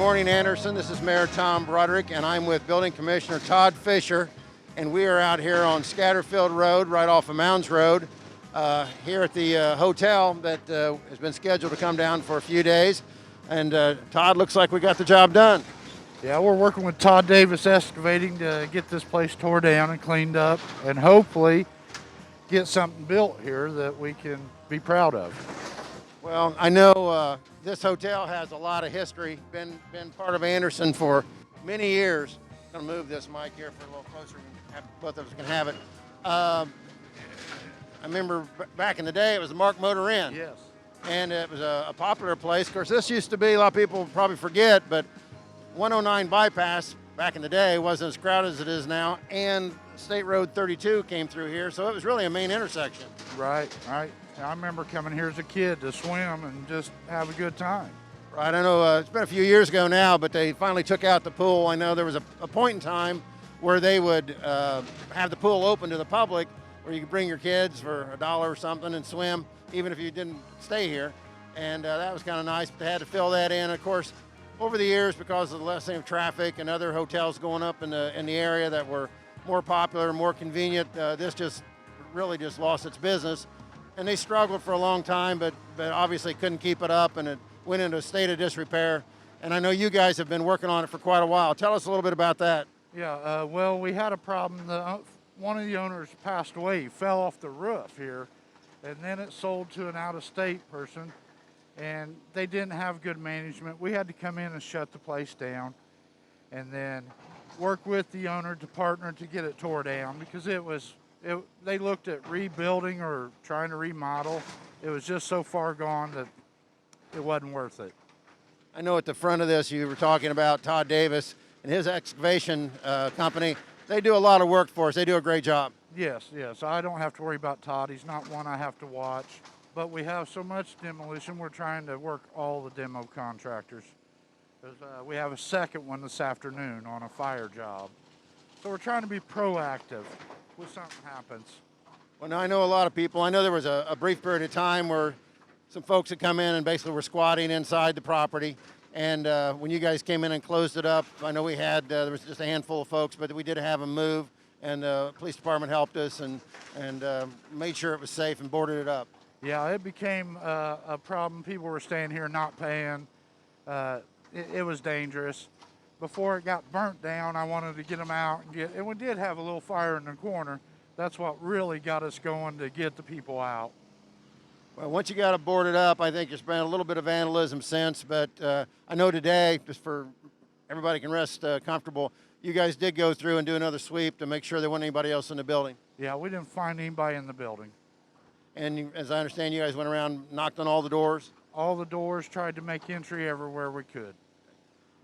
morning, Anderson. This is Mayor Tom Broderick, and I'm with Building Commissioner Todd Fisher, and we are out here on Scatterfield Road, right off of Mounds Road, here at the hotel that has been scheduled to come down for a few days. And Todd, looks like we got the job done. Yeah, we're working with Todd Davis Excavating to get this place tore down and cleaned up, and hopefully get something built here that we can be proud of. Well, I know this hotel has a lot of history, been part of Anderson for many years. I'm gonna move this mic here for a little closer, both of us can have it. I remember back in the day, it was the Mark Motor Inn. Yes. And it was a popular place. Of course, this used to be, a lot of people probably forget, but 109 bypass back in the day wasn't as crowded as it is now, and State Road 32 came through here, so it was really a main intersection. Right. I remember coming here as a kid to swim and just have a good time. Right, I know it's been a few years ago now, but they finally took out the pool. I know there was a point in time where they would have the pool open to the public, where you could bring your kids for $1 or something and swim, even if you didn't stay here. And that was kind of nice, but they had to fill that in. Of course, over the years, because of the lessening of traffic and other hotels going up in the area that were more popular, more convenient, this just really just lost its business. And they struggled for a long time, but obviously couldn't keep it up, and it went into a state of disrepair. And I know you guys have been working on it for quite a while. Tell us a little bit about that. Yeah, well, we had a problem. One of the owners passed away. He fell off the roof here, and then it sold to an out-of-state person, and they didn't have good management. We had to come in and shut the place down, and then work with the owner to partner to get it tore down, because they looked at rebuilding or trying to remodel. It was just so far gone that it wasn't worth it. I know at the front of this you were talking about Todd Davis and his excavation company. They do a lot of work for us. They do a great job. Yes. I don't have to worry about Todd. He's not one I have to watch. But we have so much demolition, we're trying to work all the demo contractors. We have a second one this afternoon on a fire job. So we're trying to be proactive when something happens. Well, now I know a lot of people. I know there was a brief period of time where some folks had come in and basically were squatting inside the property. And when you guys came in and closed it up, I know we had, there was just a handful of folks, but we did have them move. And the police department helped us and made sure it was safe and boarded it up. Yeah, it became a problem. People were staying here not paying. It was dangerous. Before it got burnt down, I wanted to get them out and we did have a little fire in the corner. That's what really got us going to get the people out. Well, once you got it boarded up, I think there's been a little bit of vandalism since, but I know today, just for everybody can rest comfortable, you guys did go through and do another sweep to make sure there wasn't anybody else in the building. Yeah, we didn't find anybody in the building. And as I understand, you guys went around, knocked on all the doors? All the doors, tried to make entry everywhere we could.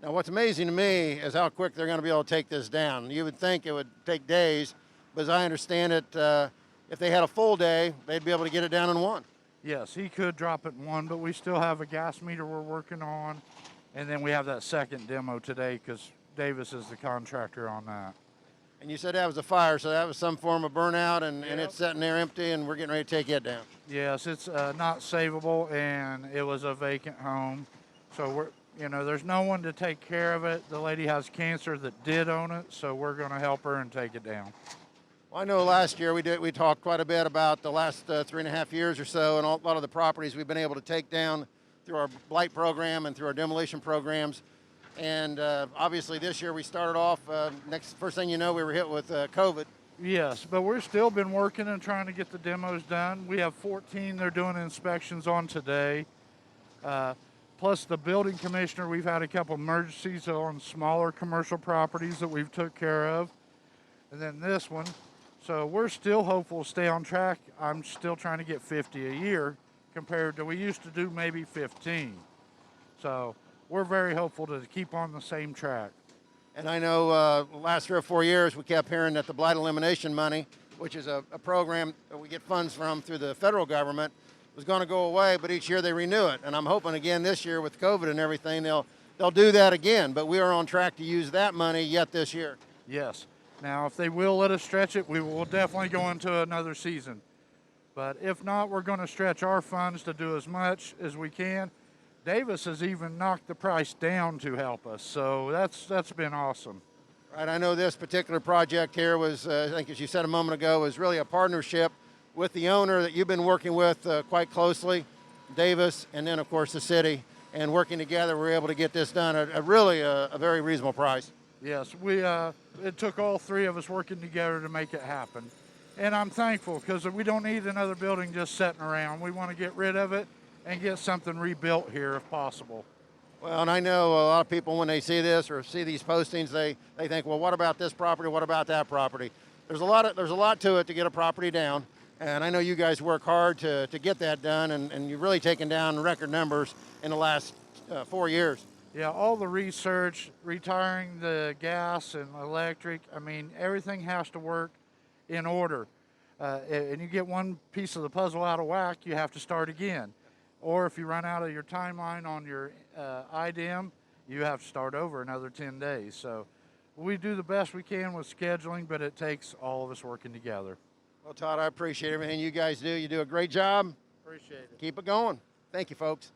Now, what's amazing to me is how quick they're going to be able to take this down. You would think it would take days, but as I understand it, if they had a full day, they'd be able to get it down in one. Yes, he could drop it in one, but we still have a gas meter we're working on, and then we have that second demo today because Davis is the contractor on that. And you said that was a fire, so that was some form of burnout, and it's sitting there empty, and we're getting ready to take it down. Yes, it's not savable, and it was a vacant home. So there's no one to take care of it. The lady has cancer that did own it, so we're going to help her and take it down. Well, I know last year we talked quite a bit about the last 3.5 years or so, and a lot of the properties we've been able to take down through our blight program and through our demolition programs. And obviously this year we started off, first thing you know, we were hit with COVID. Yes, but we're still been working and trying to get the demos done. We have 14 they're doing inspections on today. Plus the building commissioner, we've had a couple emergencies on smaller commercial properties that we've took care of. And then this one. So we're still hopeful to stay on track. I'm still trying to get 50 a year compared to we used to do maybe 15. So we're very hopeful to keep on the same track. And I know the last 3 or 4 years we kept hearing that the blight elimination money, which is a program that we get funds from through the federal government, was going to go away, but each year they renew it. And I'm hoping again this year with COVID and everything, they'll do that again. But we are on track to use that money yet this year. Yes. Now, if they will let us stretch it, we will definitely go into another season. But if not, we're going to stretch our funds to do as much as we can. Davis has even knocked the price down to help us, so that's been awesome. Right, I know this particular project here was, I think as you said a moment ago, was really a partnership with the owner that you've been working with quite closely, Davis, and then of course the city, and working together we were able to get this done at a really a very reasonable price. Yes, it took all three of us working together to make it happen. And I'm thankful because we don't need another building just sitting around. We want to get rid of it and get something rebuilt here if possible. Well, and I know a lot of people when they see this or see these postings, they think, well, what about this property? What about that property? There's a lot to it to get a property down. And I know you guys work hard to get that done, and you've really taken down record numbers in the last 4 years. Yeah, all the research, retiring the gas and electric, I mean, everything has to work in order. And you get one piece of the puzzle out of whack, you have to start again. Or if you run out of your timeline on your IDEM, you have to start over another 10 days. So we do the best we can with scheduling, but it takes all of us working together. Well, Todd, I appreciate everything you guys do. You do a great job. Appreciate it. Keep it going. Thank you, folks.